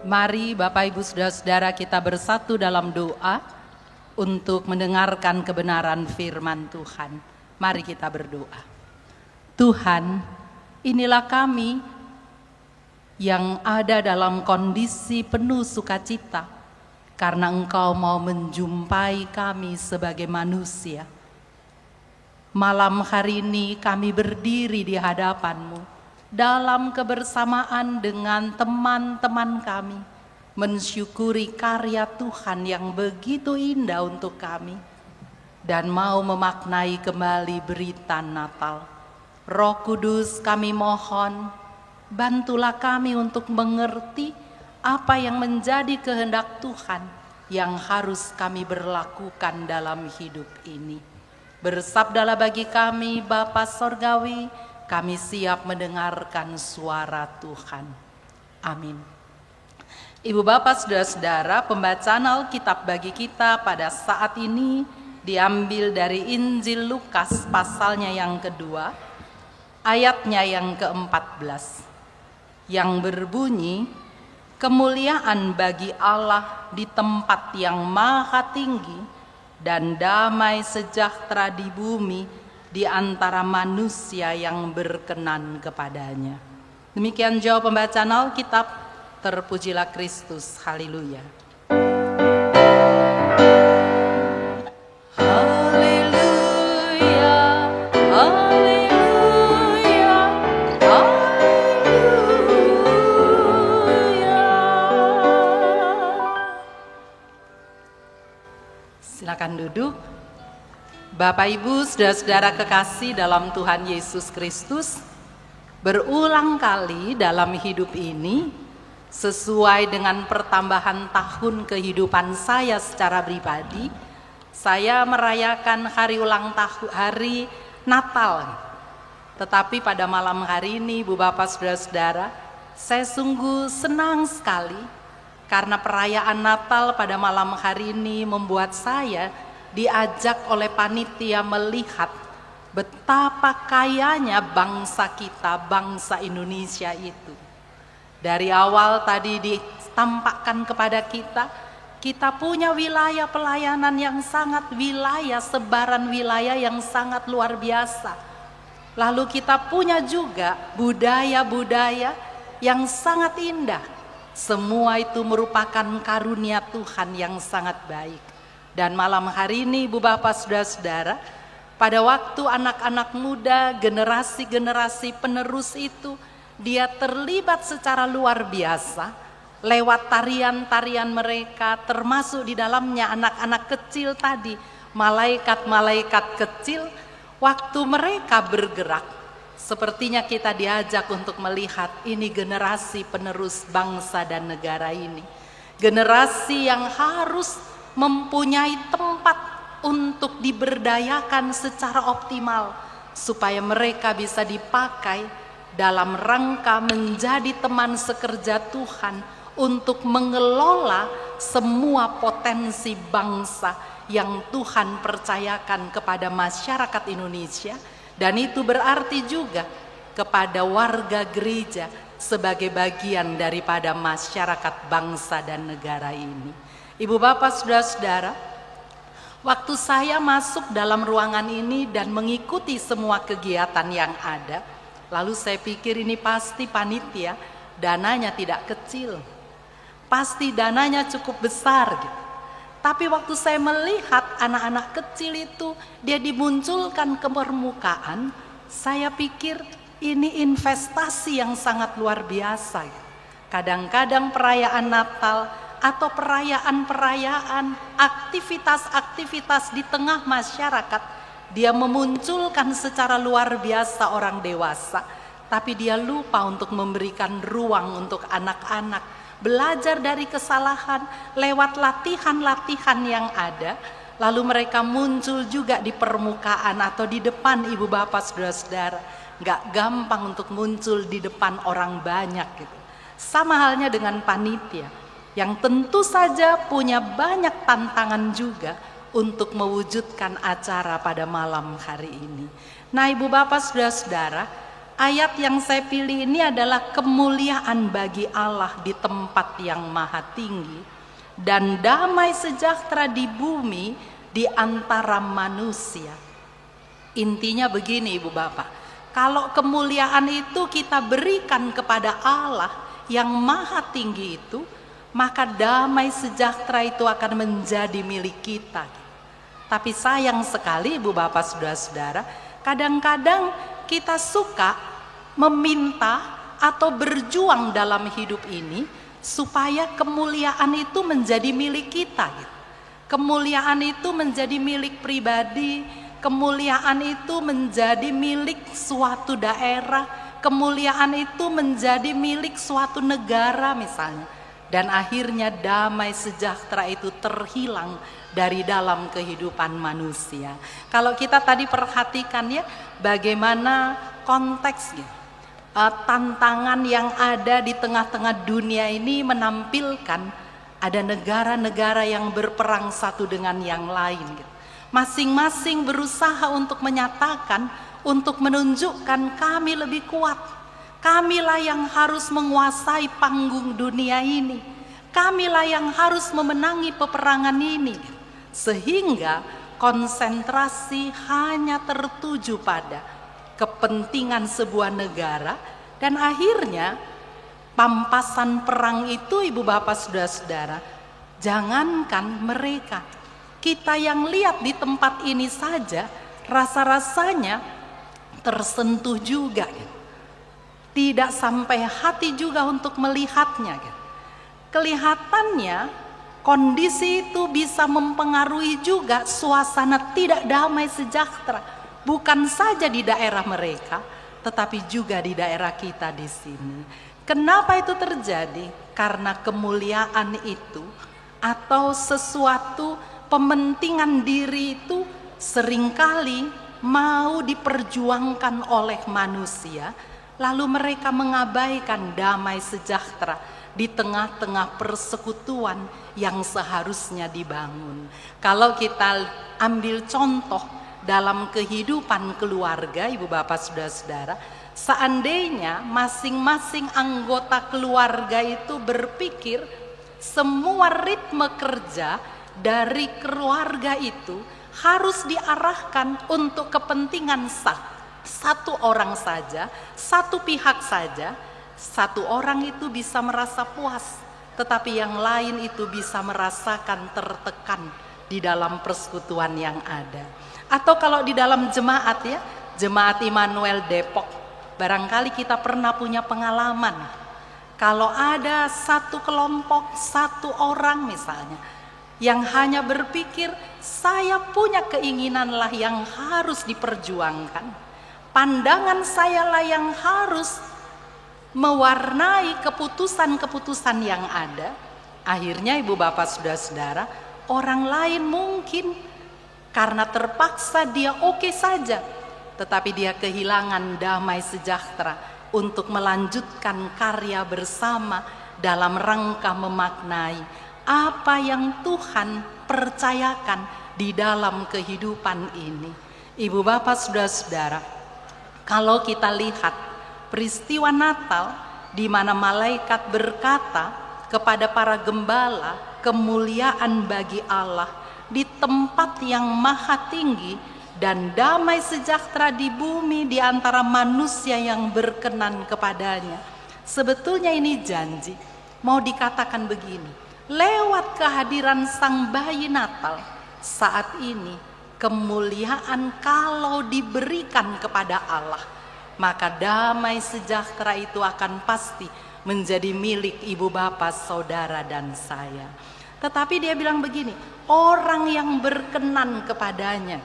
Mari Bapak Ibu Saudara-saudara kita bersatu dalam doa untuk mendengarkan kebenaran firman Tuhan. Mari kita berdoa. Tuhan, inilah kami yang ada dalam kondisi penuh sukacita karena Engkau mau menjumpai kami sebagai manusia. Malam hari ini kami berdiri di hadapan-Mu dalam kebersamaan dengan teman-teman kami, mensyukuri karya Tuhan yang begitu indah untuk kami, dan mau memaknai kembali berita Natal. Roh Kudus, kami mohon, bantulah kami untuk mengerti apa yang menjadi kehendak Tuhan yang harus kami berlakukan dalam hidup ini. Bersabdalah bagi kami, Bapa Sorgawi, kami siap mendengarkan suara Tuhan. Amin. Ibu bapak saudara-saudara, pembacaan Alkitab bagi kita pada saat ini diambil dari Injil Lukas pasalnya yang kedua, ayatnya yang ke-14, yang berbunyi, kemuliaan bagi Allah di tempat yang maha tinggi dan damai sejahtera di bumi di antara manusia yang berkenan kepadanya. Demikian jauh pembacaan Alkitab. Terpujilah Kristus. Haleluya. Haleluya. Haleluya. Haleluya. Silakan duduk. Bapak Ibu, saudara-saudara kekasih dalam Tuhan Yesus Kristus, berulang kali dalam hidup ini, sesuai dengan pertambahan tahun kehidupan saya secara pribadi, saya merayakan hari Natal. Tetapi pada malam hari ini, Ibu Bapak saudara-saudara, saya sungguh senang sekali karena perayaan Natal pada malam hari ini membuat saya diajak oleh panitia melihat betapa kayanya bangsa kita, bangsa Indonesia itu. Dari awal tadi ditampakkan kepada kita, kita punya wilayah pelayanan yang sangat sebaran wilayah yang sangat luar biasa. Lalu kita punya juga budaya-budaya yang sangat indah. Semua itu merupakan karunia Tuhan yang sangat baik. Dan malam hari ini Ibu Bapak Saudara-saudara, pada waktu anak-anak muda, generasi-generasi penerus itu, dia terlibat secara luar biasa lewat tarian-tarian mereka, termasuk di dalamnya anak-anak kecil tadi, malaikat-malaikat kecil. Waktu mereka bergerak, sepertinya kita diajak untuk melihat ini generasi penerus bangsa dan negara ini. Generasi yang harus mempunyai tempat untuk diberdayakan secara optimal supaya mereka bisa dipakai dalam rangka menjadi teman sekerja Tuhan untuk mengelola semua potensi bangsa yang Tuhan percayakan kepada masyarakat Indonesia, dan itu berarti juga kepada warga gereja sebagai bagian daripada masyarakat bangsa dan negara ini. Ibu bapak saudara-saudara, waktu saya masuk dalam ruangan ini dan mengikuti semua kegiatan yang ada, lalu saya pikir ini pasti panitia, dananya tidak kecil, pasti dananya cukup besar gitu. Tapi waktu saya melihat anak-anak kecil itu, dia dimunculkan ke permukaan, saya pikir ini investasi yang sangat luar biasa. Kadang-kadang perayaan Natal atau perayaan-perayaan, aktivitas-aktivitas di tengah masyarakat, dia memunculkan secara luar biasa orang dewasa, tapi dia lupa untuk memberikan ruang untuk anak-anak belajar dari kesalahan lewat latihan-latihan yang ada. Lalu mereka muncul juga di permukaan atau di depan ibu bapak saudara-saudara. Gak gampang untuk muncul di depan orang banyak gitu. Sama halnya dengan panitia yang tentu saja punya banyak tantangan juga untuk mewujudkan acara pada malam hari ini. Nah, ibu bapak saudara-saudara, Ayat yang saya pilih ini adalah kemuliaan bagi Allah di tempat yang maha tinggi dan damai sejahtera di bumi di antara manusia. Intinya begini Ibu Bapak, kalau kemuliaan itu kita berikan kepada Allah yang maha tinggi itu, maka damai sejahtera itu akan menjadi milik kita. Tapi sayang sekali Ibu Bapak Saudara-saudara, kadang-kadang kita suka meminta atau berjuang dalam hidup ini supaya kemuliaan itu menjadi milik kita. Kemuliaan itu menjadi milik pribadi, kemuliaan itu menjadi milik suatu daerah, kemuliaan itu menjadi milik suatu negara misalnya. Dan akhirnya damai sejahtera itu terhilang dari dalam kehidupan manusia. Kalau kita tadi perhatikan ya, bagaimana konteksnya, tantangan yang ada di tengah-tengah dunia ini menampilkan ada negara-negara yang berperang satu dengan yang lain. Masing-masing berusaha untuk menyatakan, untuk menunjukkan kami lebih kuat. Kamilah yang harus menguasai panggung dunia ini. Kamilah yang harus memenangi peperangan ini. Sehingga konsentrasi hanya tertuju pada kepentingan sebuah negara, dan akhirnya pampasan perang itu Ibu Bapak Saudara-saudara, jangankan mereka, kita yang lihat di tempat ini saja rasa-rasanya tersentuh juga, tidak sampai hati juga untuk melihatnya. Kelihatannya kondisi itu bisa mempengaruhi juga suasana tidak damai sejahtera, bukan saja di daerah mereka, tetapi juga di daerah kita di sini. Kenapa itu terjadi? Karena kemuliaan itu atau sesuatu pementingan diri itu seringkali mau diperjuangkan oleh manusia, lalu mereka mengabaikan damai sejahtera di tengah-tengah persekutuan yang seharusnya dibangun. Kalau kita ambil contoh dalam kehidupan keluarga, Ibu Bapak Saudara-saudara, seandainya masing-masing anggota keluarga itu berpikir semua ritme kerja dari keluarga itu harus diarahkan untuk kepentingan satu orang saja, satu pihak saja, satu orang itu bisa merasa puas, tetapi yang lain itu bisa merasakan tertekan di dalam persekutuan yang ada. Atau kalau di dalam jemaat ya, Jemaat Immanuel Depok, barangkali kita pernah punya pengalaman. Kalau ada satu kelompok, satu orang misalnya, yang hanya berpikir saya punya keinginan lah yang harus diperjuangkan, pandangan saya lah yang harus mewarnai keputusan-keputusan yang ada. Akhirnya Ibu Bapak Saudara-saudara, orang lain mungkin karena terpaksa dia oke saja, tetapi dia kehilangan damai sejahtera untuk melanjutkan karya bersama dalam rangka memaknai apa yang Tuhan percayakan di dalam kehidupan ini. Ibu Bapak Saudara-saudara, kalau kita lihat peristiwa Natal di mana malaikat berkata kepada para gembala, kemuliaan bagi Allah di tempat yang maha tinggi dan damai sejahtera di bumi di antara manusia yang berkenan kepadanya. Sebetulnya ini janji, mau dikatakan begini, lewat kehadiran sang bayi Natal saat ini, kemuliaan kalau diberikan kepada Allah, maka damai sejahtera itu akan pasti menjadi milik ibu bapak, saudara dan saya. Tetapi dia bilang begini, orang yang berkenan kepadanya.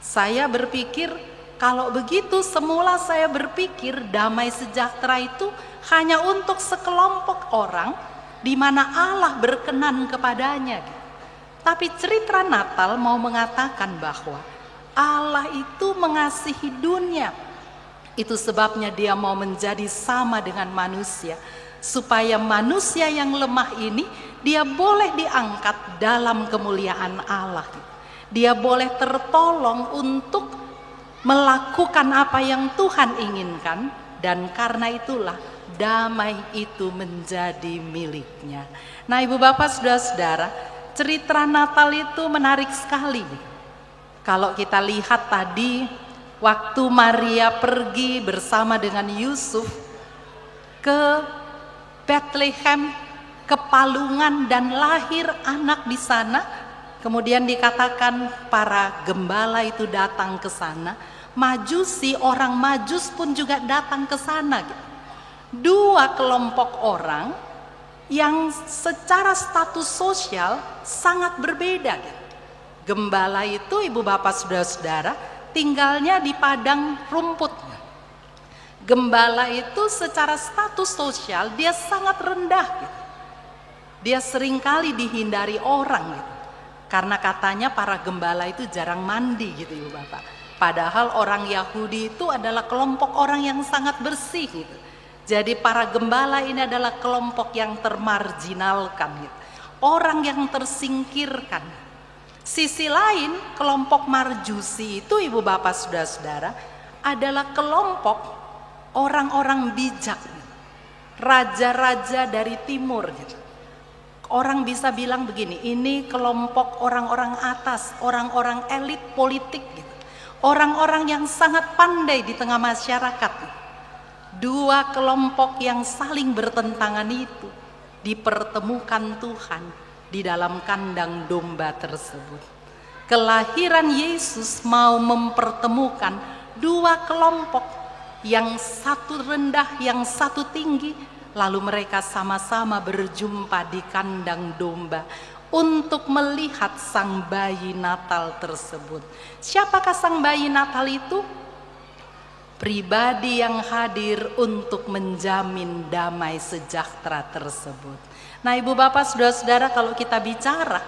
Saya berpikir kalau begitu, semula saya berpikir damai sejahtera itu hanya untuk sekelompok orang di mana Allah berkenan kepadanya. Tapi cerita Natal mau mengatakan bahwa Allah itu mengasihi dunia. Itu sebabnya dia mau menjadi sama dengan manusia, supaya manusia yang lemah ini dia boleh diangkat dalam kemuliaan Allah. Dia boleh tertolong untuk melakukan apa yang Tuhan inginkan, dan karena itulah damai itu menjadi miliknya. Nah, Ibu Bapak, Saudara-saudara, cerita Natal itu menarik sekali. Kalau kita lihat tadi, waktu Maria pergi bersama dengan Yusuf ke Bethlehem, ke Palungan, dan lahir anak di sana. Kemudian dikatakan para gembala itu datang ke sana. Majusi, orang Majus pun juga datang ke sana. Dua kelompok orang yang secara status sosial sangat berbeda. Gembala itu, Ibu Bapak Saudara-saudara, tinggalnya di padang rumput. Gembala itu secara status sosial dia sangat rendah. Dia seringkali dihindari orang, karena katanya para gembala itu jarang mandi, gitu Ibu Bapak. Padahal orang Yahudi itu adalah kelompok orang yang sangat bersih, gitu. Jadi para gembala ini adalah kelompok yang termarginalkan, gitu. Orang yang tersingkirkan. Sisi lain, kelompok Majusi itu, Ibu Bapak Saudara-saudara, adalah kelompok orang-orang bijak, raja-raja dari timur, gitu. Orang bisa bilang begini, ini kelompok orang-orang atas, orang-orang elit politik, gitu. Orang-orang yang sangat pandai di tengah masyarakat. Dua kelompok yang saling bertentangan itu dipertemukan Tuhan di dalam kandang domba tersebut. Kelahiran Yesus mau mempertemukan dua kelompok, yang satu rendah, yang satu tinggi. Lalu mereka sama-sama berjumpa di kandang domba untuk melihat sang bayi Natal tersebut. Siapakah sang bayi Natal itu? Pribadi yang hadir untuk menjamin damai sejahtera tersebut. Nah, Ibu Bapak Saudara-saudara, kalau kita bicara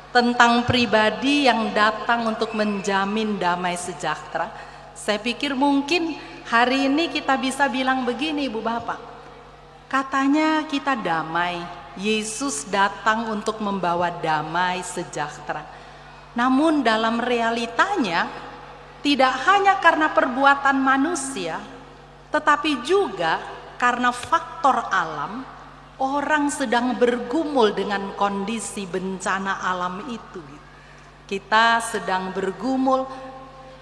tentang pribadi yang datang untuk menjamin damai sejahtera, saya pikir mungkin hari ini kita bisa bilang begini, Ibu Bapak. Katanya kita damai, Yesus datang untuk membawa damai sejahtera. Namun dalam realitanya, tidak hanya karena perbuatan manusia, tetapi juga karena faktor alam, orang sedang bergumul dengan kondisi bencana alam itu. Kita sedang bergumul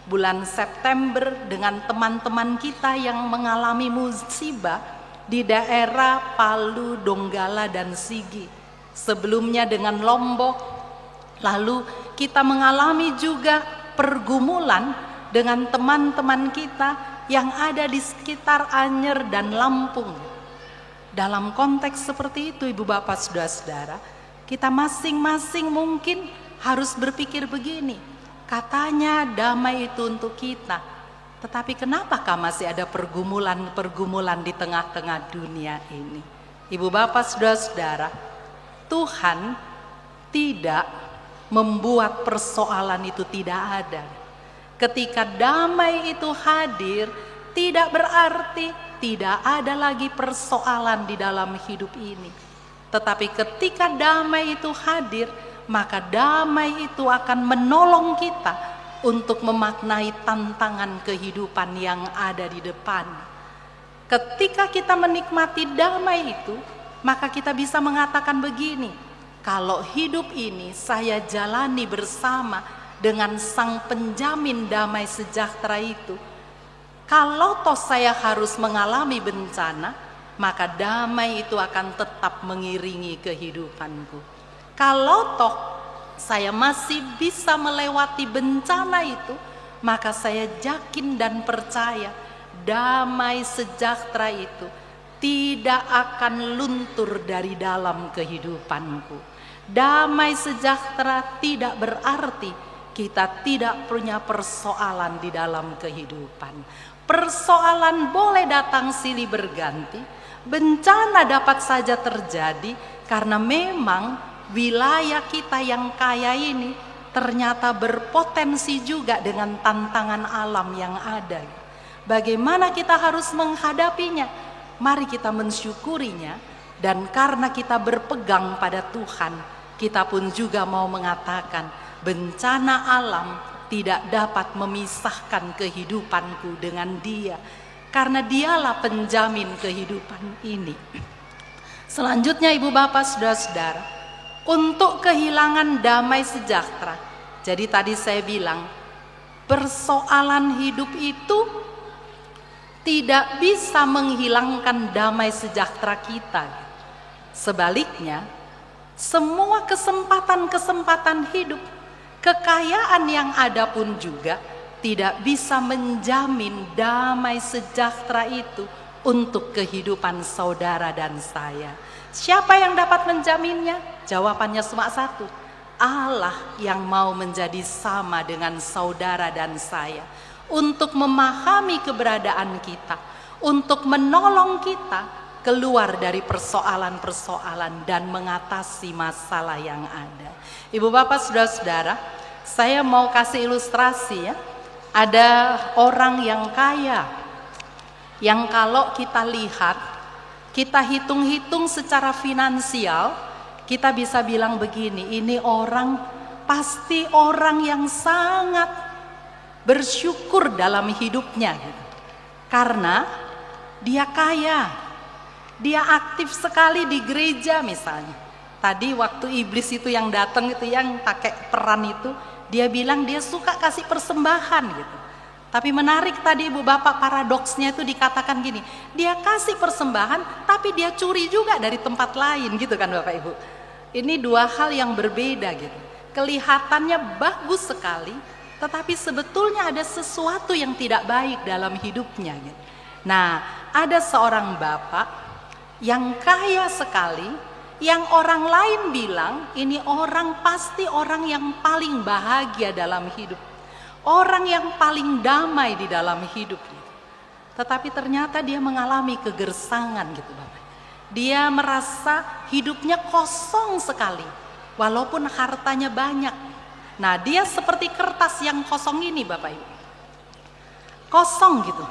bulan September dengan teman-teman kita yang mengalami musibah di daerah Palu, Donggala, dan Sigi. Sebelumnya dengan Lombok. Lalu kita mengalami juga pergumulan dengan teman-teman kita yang ada di sekitar Anyer dan Lampung. Dalam konteks seperti itu, Ibu Bapak Saudara-saudara, kita masing-masing mungkin harus berpikir begini. Katanya damai itu untuk kita, tetapi kenapakah masih ada pergumulan-pergumulan di tengah-tengah dunia ini? Ibu Bapak Saudara-saudara, Tuhan tidak membuat persoalan itu tidak ada. Ketika damai itu hadir, tidak berarti tidak ada lagi persoalan di dalam hidup ini. Tetapi ketika damai itu hadir, maka damai itu akan menolong kita untuk memaknai tantangan kehidupan yang ada di depan. Ketika kita menikmati damai itu, maka kita bisa mengatakan begini, kalau hidup ini saya jalani bersama dengan sang penjamin damai sejahtera itu, kalau toh saya harus mengalami bencana, maka damai itu akan tetap mengiringi kehidupanku. Kalau toh saya masih bisa melewati bencana itu, maka saya yakin dan percaya damai sejahtera itu tidak akan luntur dari dalam kehidupanku. Damai sejahtera tidak berarti kita tidak punya persoalan di dalam kehidupan. Persoalan boleh datang silih berganti, bencana dapat saja terjadi karena memang wilayah kita yang kaya ini ternyata berpotensi juga dengan tantangan alam yang ada. Bagaimana kita harus menghadapinya? Mari kita mensyukurinya, dan karena kita berpegang pada Tuhan, kita pun juga mau mengatakan bencana alam tidak dapat memisahkan kehidupanku dengan Dia, karena Dialah penjamin kehidupan ini. Selanjutnya Ibu Bapak Saudara-saudara, untuk kehilangan damai sejahtera. Jadi tadi saya bilang, persoalan hidup itu tidak bisa menghilangkan damai sejahtera kita. Sebaliknya, semua kesempatan-kesempatan hidup, kekayaan yang ada pun juga tidak bisa menjamin damai sejahtera itu untuk kehidupan saudara dan saya. Siapa yang dapat menjaminnya? Jawabannya cuma satu, Allah yang mau menjadi sama dengan saudara dan saya, untuk memahami keberadaan kita, untuk menolong kita keluar dari persoalan-persoalan dan mengatasi masalah yang ada. Ibu Bapak Saudara-saudara, saya mau kasih ilustrasi ya. Ada orang yang kaya, yang kalau kita lihat, kita hitung-hitung secara finansial, kita bisa bilang begini, ini orang pasti orang yang sangat bersyukur dalam hidupnya, karena dia kaya. Dia aktif sekali di gereja misalnya. Tadi waktu iblis itu yang datang itu, yang pakai peran itu, dia bilang dia suka kasih persembahan gitu. Tapi menarik tadi Ibu Bapak, paradoksnya itu dikatakan gini, dia kasih persembahan tapi dia curi juga dari tempat lain gitu kan Bapak Ibu. Ini dua hal yang berbeda gitu. Kelihatannya bagus sekali, tetapi sebetulnya ada sesuatu yang tidak baik dalam hidupnya gitu. Nah, ada seorang bapak yang kaya sekali, yang orang lain bilang ini orang pasti orang yang paling bahagia dalam hidup, orang yang paling damai di dalam hidup. Tetapi ternyata dia mengalami kegersangan gitu Bapak. Dia merasa hidupnya kosong sekali, walaupun hartanya banyak. Nah, dia seperti kertas yang kosong ini Bapak Ibu, kosong gitu.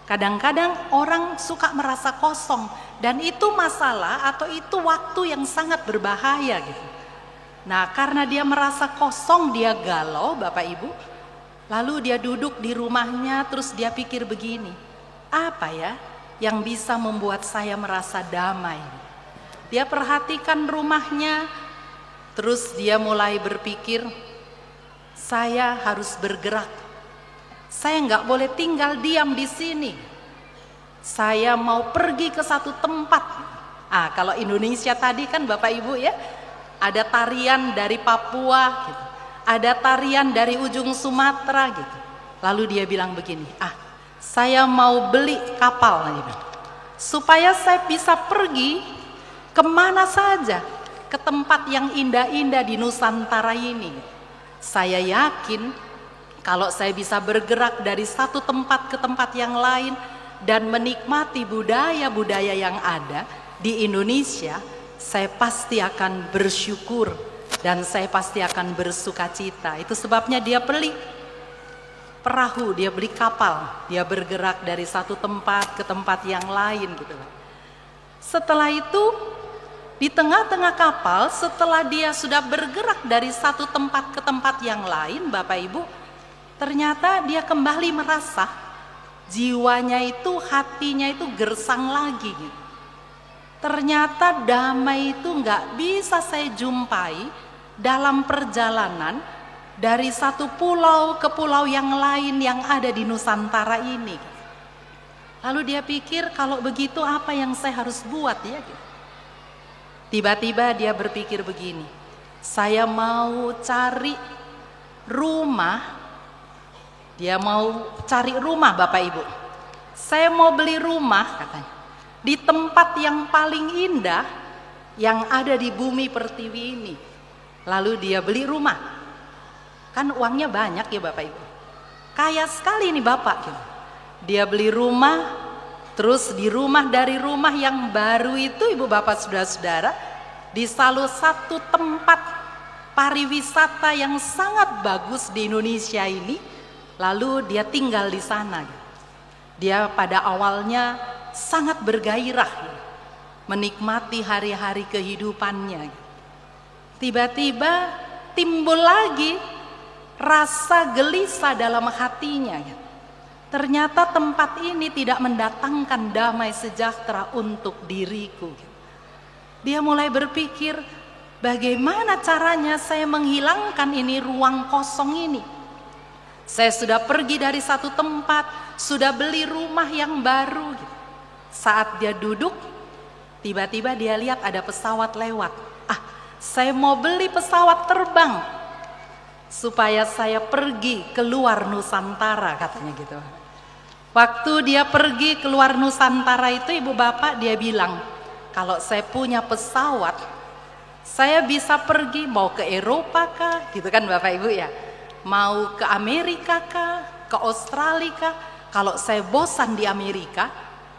Kadang-kadang orang suka merasa kosong, dan itu masalah atau itu waktu yang sangat berbahaya gitu. Nah, karena dia merasa kosong, dia galau Bapak Ibu, lalu dia duduk di rumahnya, terus dia pikir begini, apa ya yang bisa membuat saya merasa damai? Dia perhatikan rumahnya, terus dia mulai berpikir, saya harus bergerak. Saya nggak boleh tinggal diam di sini. Saya mau pergi ke satu tempat. Kalau Indonesia tadi kan Bapak Ibu ya, ada tarian dari Papua gitu, ada tarian dari ujung Sumatera gitu. Lalu dia bilang begini, saya mau beli kapal gitu, supaya saya bisa pergi kemana saja, ke tempat yang indah-indah di Nusantara ini. Saya yakin kalau saya bisa bergerak dari satu tempat ke tempat yang lain dan menikmati budaya-budaya yang ada di Indonesia, saya pasti akan bersyukur dan saya pasti akan bersuka cita. Itu sebabnya dia beli perahu, dia beli kapal, dia bergerak dari satu tempat ke tempat yang lain gitu. Setelah itu, di tengah-tengah kapal, setelah dia sudah bergerak dari satu tempat ke tempat yang lain, Bapak Ibu, ternyata dia kembali merasa jiwanya itu, hatinya itu gersang lagi gitu. Ternyata damai itu nggak bisa saya jumpai dalam perjalanan dari satu pulau ke pulau yang lain yang ada di Nusantara ini. Lalu dia pikir, kalau begitu apa yang saya harus buat ya? Tiba-tiba dia berpikir begini, saya mau cari rumah. Dia mau cari rumah Bapak Ibu. Saya mau beli rumah katanya, di tempat yang paling indah yang ada di bumi pertiwi ini. Lalu dia beli rumah. Kan uangnya banyak ya Bapak Ibu. Kaya sekali nih Bapak gitu. Dia beli rumah, terus di rumah, dari rumah yang baru itu Ibu Bapak Saudara-saudara, di salah satu tempat pariwisata yang sangat bagus di Indonesia ini. Lalu dia tinggal di sana. Dia pada awalnya sangat bergairah, menikmati hari-hari kehidupannya. Tiba-tiba timbul lagi rasa gelisah dalam hatinya. Ternyata tempat ini tidak mendatangkan damai sejahtera untuk diriku. Dia mulai berpikir, bagaimana caranya saya menghilangkan ini ruang kosong ini. Saya sudah pergi dari satu tempat, sudah beli rumah yang baru. Saat dia duduk, tiba-tiba dia lihat ada pesawat lewat. Saya mau beli pesawat terbang supaya saya pergi keluar Nusantara, katanya gitu. Waktu dia pergi keluar Nusantara itu, ibu bapak, dia bilang, kalau saya punya pesawat, saya bisa pergi mau ke Eropa kah, gitu kan bapak ibu ya, mau ke Amerika kah, ke Australia kah. Kalau saya bosan di Amerika,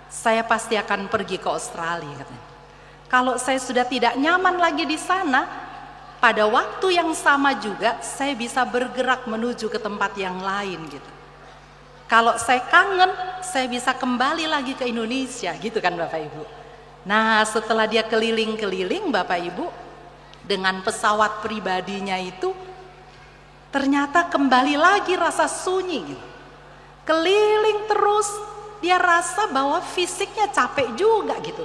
saya pasti akan pergi ke Australia, katanya. Kalau saya sudah tidak nyaman lagi di sana, pada waktu yang sama juga saya bisa bergerak menuju ke tempat yang lain gitu. Kalau saya kangen, saya bisa kembali lagi ke Indonesia, gitu kan Bapak Ibu. Nah, setelah dia keliling-keliling Bapak Ibu dengan pesawat pribadinya itu, ternyata kembali lagi rasa sunyi gitu. Keliling terus, dia rasa bahwa fisiknya capek juga gitu.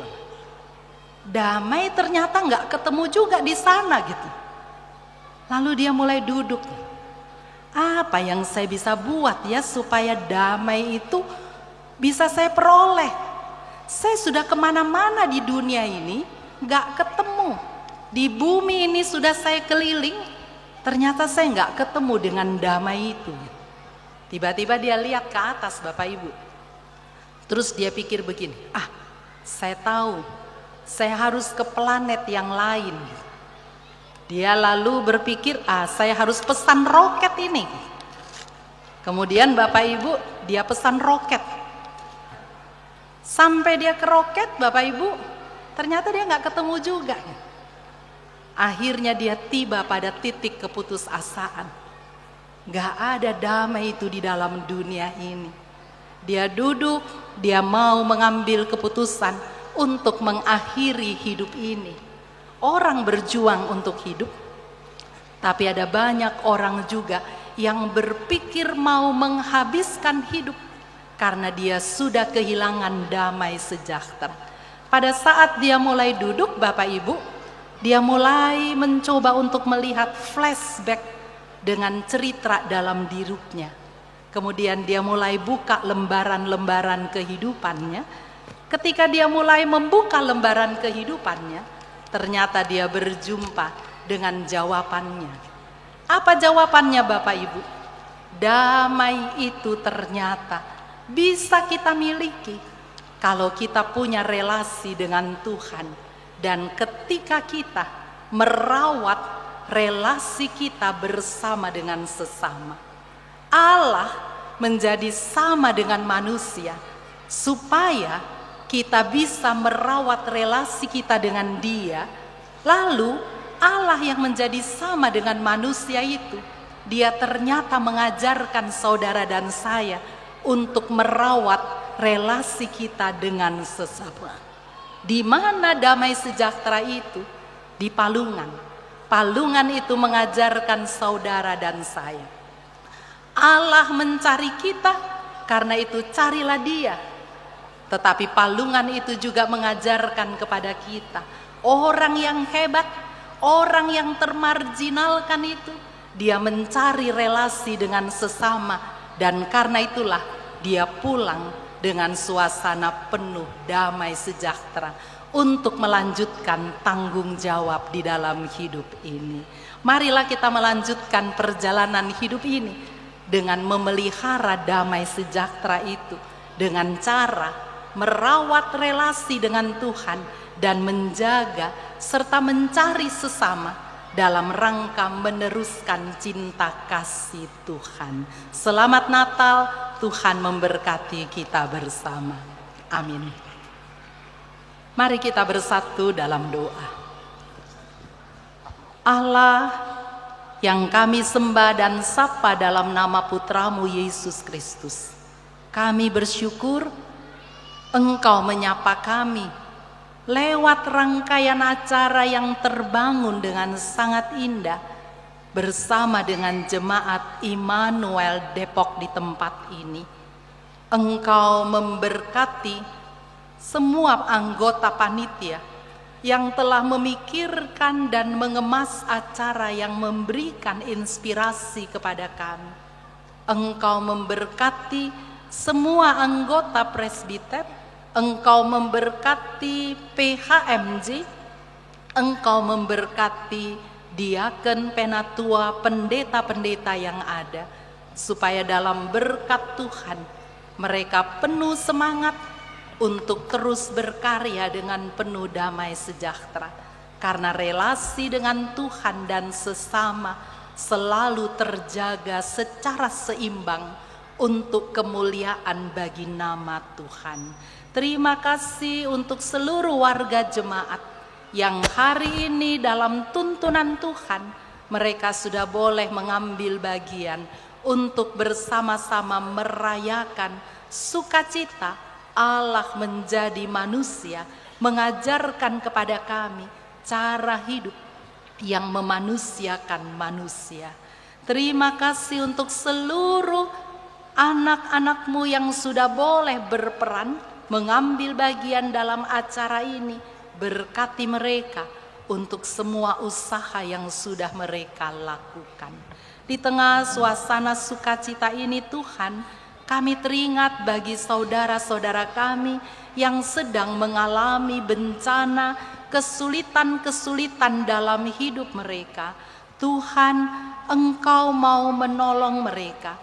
Damai ternyata nggak ketemu juga di sana gitu. Lalu dia mulai duduk. Apa yang saya bisa buat ya supaya damai itu bisa saya peroleh? Saya sudah kemana-mana di dunia ini, nggak ketemu. Di bumi ini sudah saya keliling, ternyata saya nggak ketemu dengan damai itu. Tiba-tiba dia lihat ke atas Bapak Ibu. Terus dia pikir begini, saya tahu, saya harus ke planet yang lain. Dia lalu berpikir, saya harus pesan roket ini. Kemudian Bapak Ibu, dia pesan roket. Sampai dia ke roket Bapak Ibu, ternyata dia nggak ketemu juga. Akhirnya dia tiba pada titik keputusasaan. Nggak ada damai itu di dalam dunia ini. Dia duduk, dia mau mengambil keputusan untuk mengakhiri hidup ini. Orang berjuang untuk hidup, tapi ada banyak orang juga yang berpikir mau menghabiskan hidup karena dia sudah kehilangan damai sejahtera. Pada saat dia mulai duduk Bapak Ibu, dia mulai mencoba untuk melihat flashback dengan cerita dalam dirinya. Kemudian dia mulai buka lembaran-lembaran kehidupannya. Ketika dia mulai membuka lembaran kehidupannya, ternyata dia berjumpa dengan jawabannya. Apa jawabannya Bapak Ibu? Damai itu ternyata bisa kita miliki kalau kita punya relasi dengan Tuhan. Dan ketika kita merawat relasi kita bersama dengan sesama, Allah menjadi sama dengan manusia supaya kita bisa merawat relasi kita dengan Dia. Lalu Allah yang menjadi sama dengan manusia itu, Dia ternyata mengajarkan saudara dan saya untuk merawat relasi kita dengan sesama. Di mana damai sejahtera itu? Di palungan. Palungan itu mengajarkan saudara dan saya. Allah mencari kita, karena itu carilah Dia. Tetapi palungan itu juga mengajarkan kepada kita, orang yang hebat, orang yang termarginalkan itu, dia mencari relasi dengan sesama, dan karena itulah dia pulang dengan suasana penuh damai sejahtera untuk melanjutkan tanggung jawab di dalam hidup ini. Marilah kita melanjutkan perjalanan hidup ini dengan memelihara damai sejahtera itu, dengan cara merawat relasi dengan Tuhan dan menjaga serta mencari sesama dalam rangka meneruskan cinta kasih Tuhan. Selamat Natal, Tuhan memberkati kita bersama. Amin. Mari kita bersatu dalam doa. Allah yang kami sembah dan sapa dalam nama Putramu Yesus Kristus, kami bersyukur Engkau menyapa kami lewat rangkaian acara yang terbangun dengan sangat indah bersama dengan jemaat Immanuel Depok di tempat ini. Engkau memberkati semua anggota panitia yang telah memikirkan dan mengemas acara yang memberikan inspirasi kepada kami. Engkau memberkati semua anggota presbiter, Engkau memberkati PHMJ, Engkau memberkati diaken, penatua, pendeta-pendeta yang ada, supaya dalam berkat Tuhan mereka penuh semangat untuk terus berkarya dengan penuh damai sejahtera, karena relasi dengan Tuhan dan sesama selalu terjaga secara seimbang untuk kemuliaan bagi nama Tuhan. Terima kasih untuk seluruh warga jemaat yang hari ini dalam tuntunan Tuhan mereka sudah boleh mengambil bagian untuk bersama-sama merayakan sukacita Allah menjadi manusia, mengajarkan kepada kami cara hidup yang memanusiakan manusia. Terima kasih untuk seluruh anak-anakmu yang sudah boleh berperan mengambil bagian dalam acara ini. Berkati mereka untuk semua usaha yang sudah mereka lakukan. Di tengah suasana sukacita ini Tuhan, kami teringat bagi saudara-saudara kami yang sedang mengalami bencana, kesulitan-kesulitan dalam hidup mereka. Tuhan, Engkau mau menolong mereka.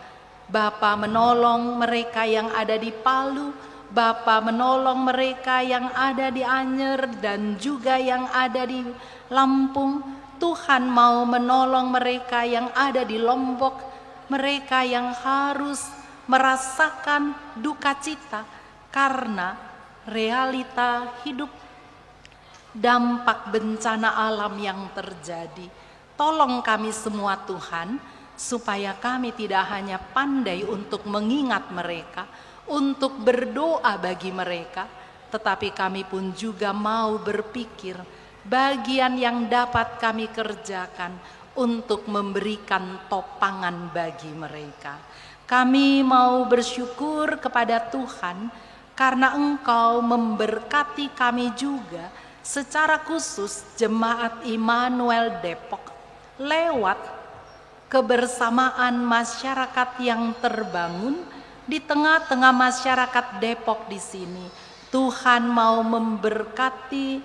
Bapa menolong mereka yang ada di Palu, Bapa menolong mereka yang ada di Anyer dan juga yang ada di Lampung. Tuhan mau menolong mereka yang ada di Lombok, mereka yang harus merasakan duka cita karena realita hidup dampak bencana alam yang terjadi. Tolong kami semua Tuhan, supaya kami tidak hanya pandai untuk mengingat mereka, untuk berdoa bagi mereka, tetapi kami pun juga mau berpikir bagian yang dapat kami kerjakan untuk memberikan topangan bagi mereka. Kami mau bersyukur kepada Tuhan karena Engkau memberkati kami juga secara khusus jemaat Immanuel Depok lewat kebersamaan masyarakat yang terbangun di tengah-tengah masyarakat Depok di sini. Tuhan mau memberkati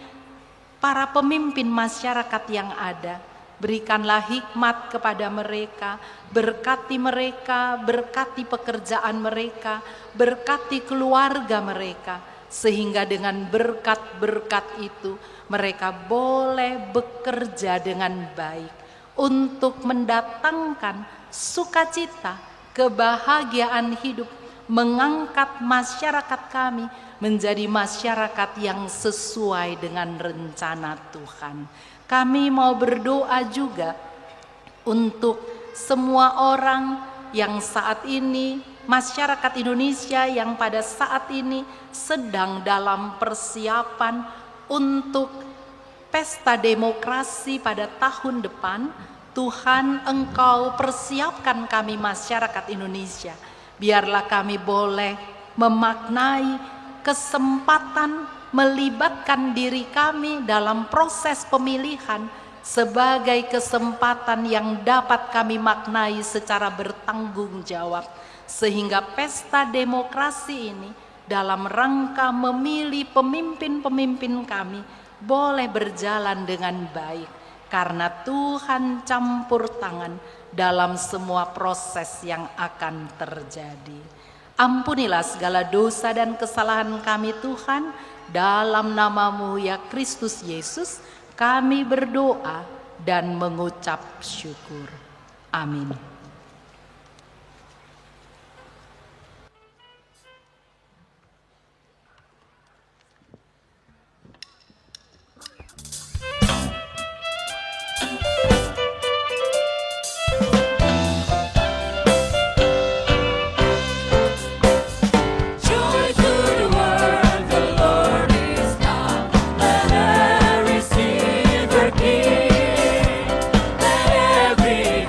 para pemimpin masyarakat yang ada. Berikanlah hikmat kepada mereka, berkati pekerjaan mereka, berkati keluarga mereka, sehingga dengan berkat-berkat itu mereka boleh bekerja dengan baik untuk mendatangkan sukacita, kebahagiaan hidup, mengangkat masyarakat kami menjadi masyarakat yang sesuai dengan rencana Tuhan. Kami mau berdoa juga untuk semua orang yang saat ini, masyarakat Indonesia yang pada saat ini sedang dalam persiapan untuk pesta demokrasi pada tahun depan. Tuhan, Engkau persiapkan kami masyarakat Indonesia. Biarlah kami boleh memaknai kesempatan melibatkan diri kami dalam proses pemilihan sebagai kesempatan yang dapat kami maknai secara bertanggung jawab, sehingga pesta demokrasi ini dalam rangka memilih pemimpin-pemimpin kami boleh berjalan dengan baik, karena Tuhan campur tangan dalam semua proses yang akan terjadi. Ampunilah segala dosa dan kesalahan kami Tuhan, dalam nama-Mu ya Kristus Yesus kami berdoa dan mengucap syukur. Amin. Every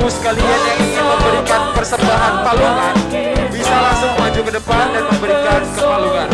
sekalian yang ingin memberikan persembahan palungan bisa langsung maju ke depan dan memberikan kepalungan.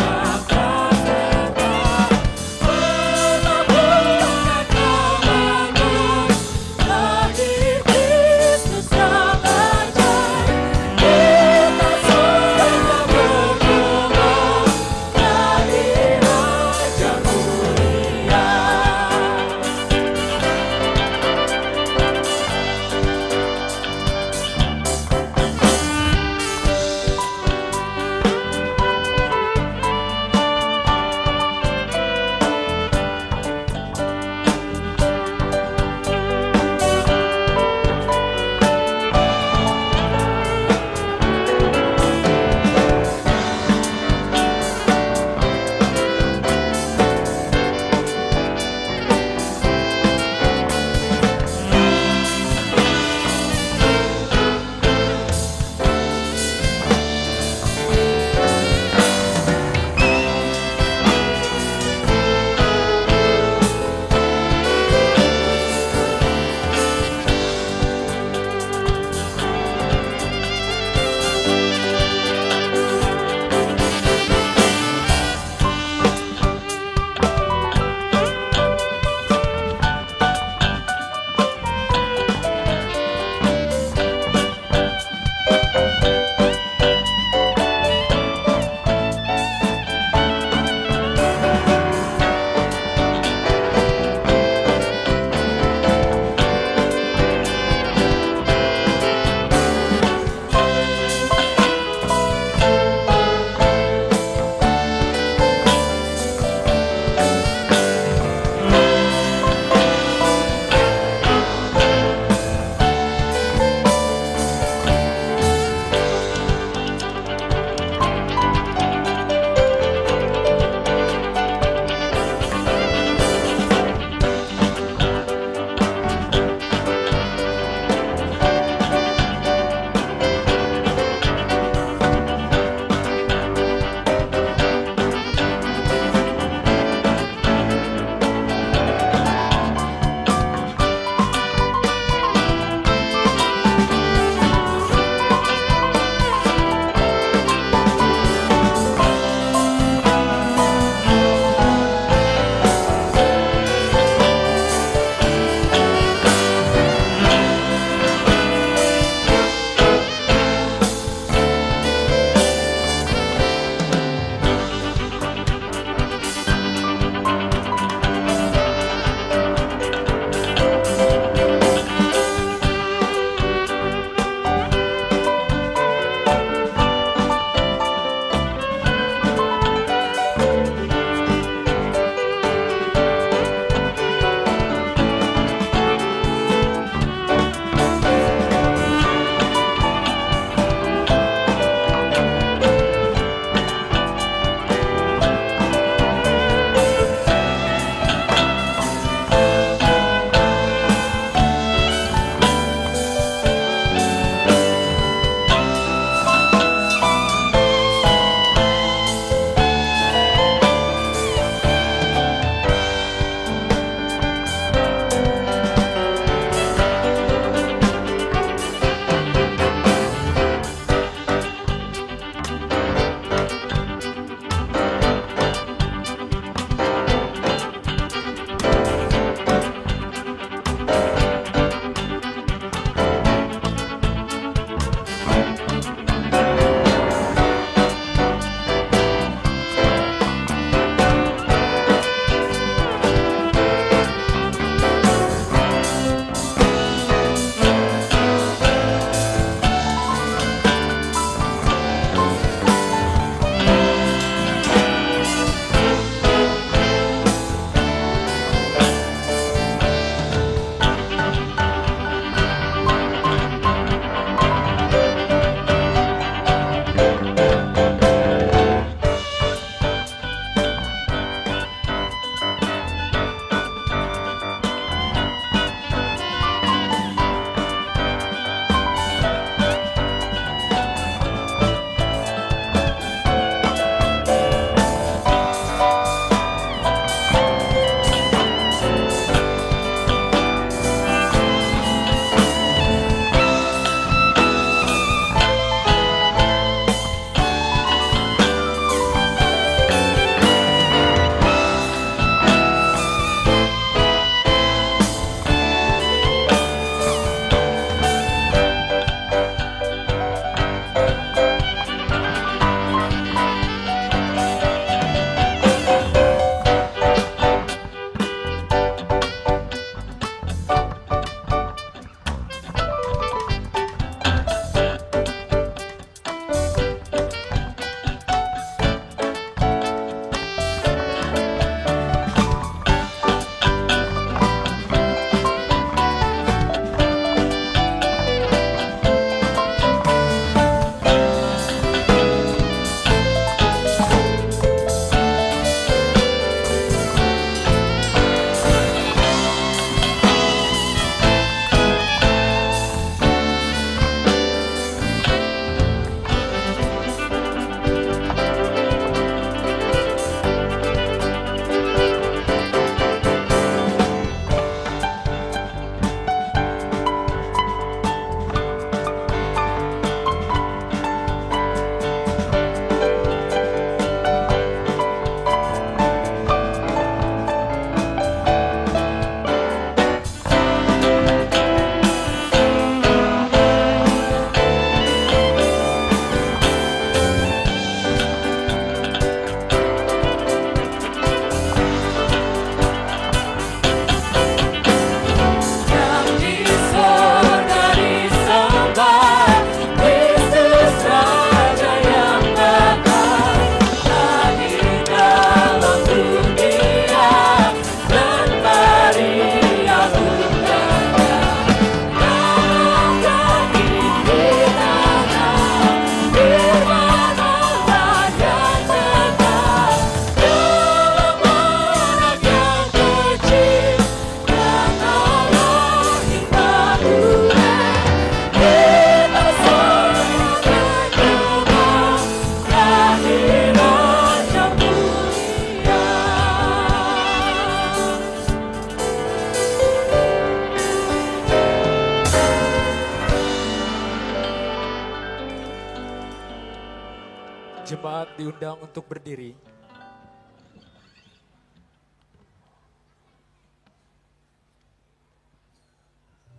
Jemaat diundang untuk berdiri.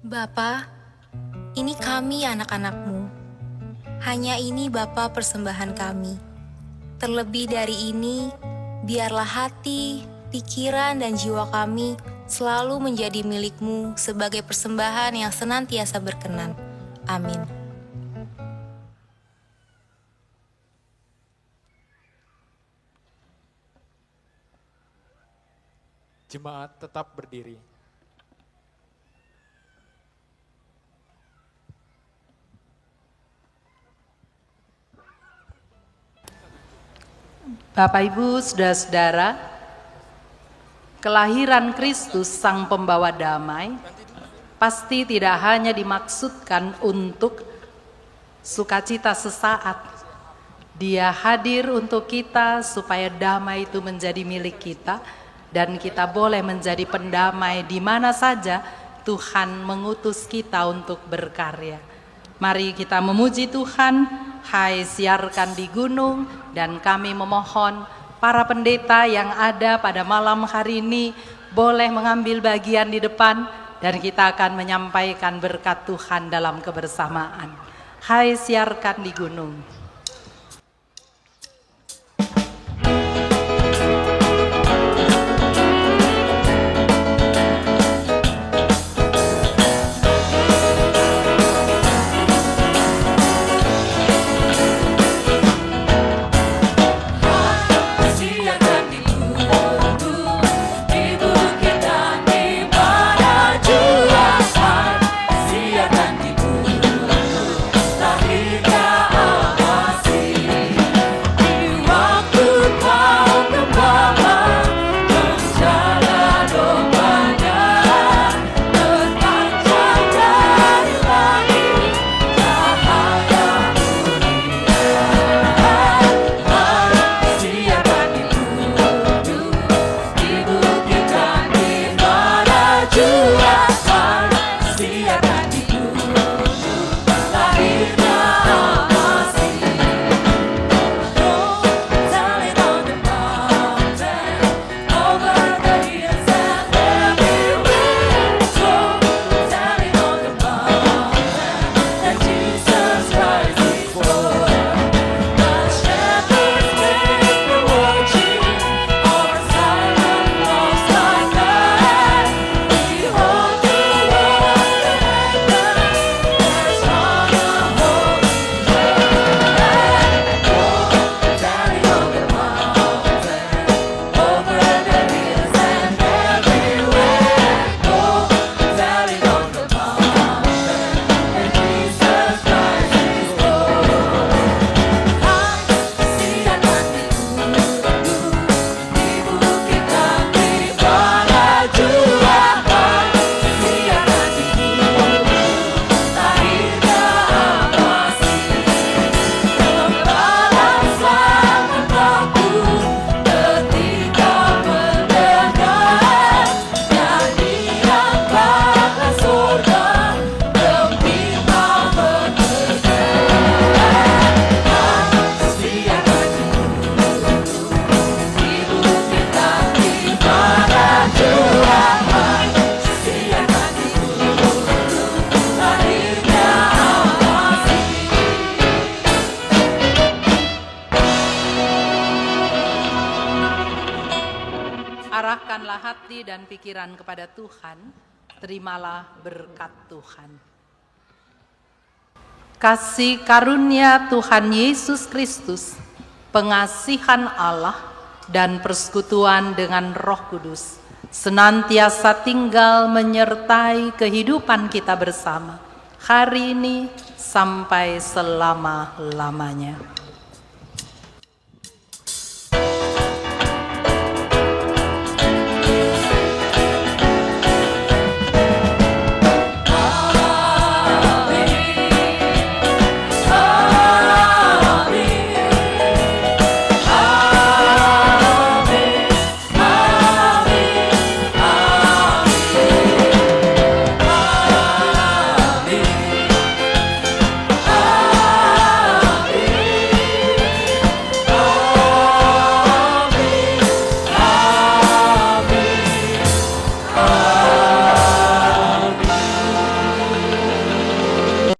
Bapa, ini kami anak-anak-Mu. Hanya ini Bapa persembahan kami. Terlebih dari ini, biarlah hati, pikiran, dan jiwa kami selalu menjadi milik-Mu sebagai persembahan yang senantiasa berkenan. Amin. Jemaat tetap berdiri. Bapak Ibu, saudara-saudara, kelahiran Kristus Sang Pembawa Damai pasti tidak hanya dimaksudkan untuk sukacita sesaat. Dia hadir untuk kita supaya damai itu menjadi milik kita dan kita boleh menjadi pendamai di mana saja Tuhan mengutus kita untuk berkarya. Mari kita memuji Tuhan. Hai siarkan di gunung, dan kami memohon para pendeta yang ada pada malam hari ini boleh mengambil bagian di depan dan kita akan menyampaikan berkat Tuhan dalam kebersamaan. Hai siarkan di gunung. Arahkanlah hati dan pikiran kepada Tuhan, terimalah berkat Tuhan. Kasih karunia Tuhan Yesus Kristus, pengasihan Allah, dan persekutuan dengan Roh Kudus senantiasa tinggal menyertai kehidupan kita bersama, hari ini sampai selama-lamanya.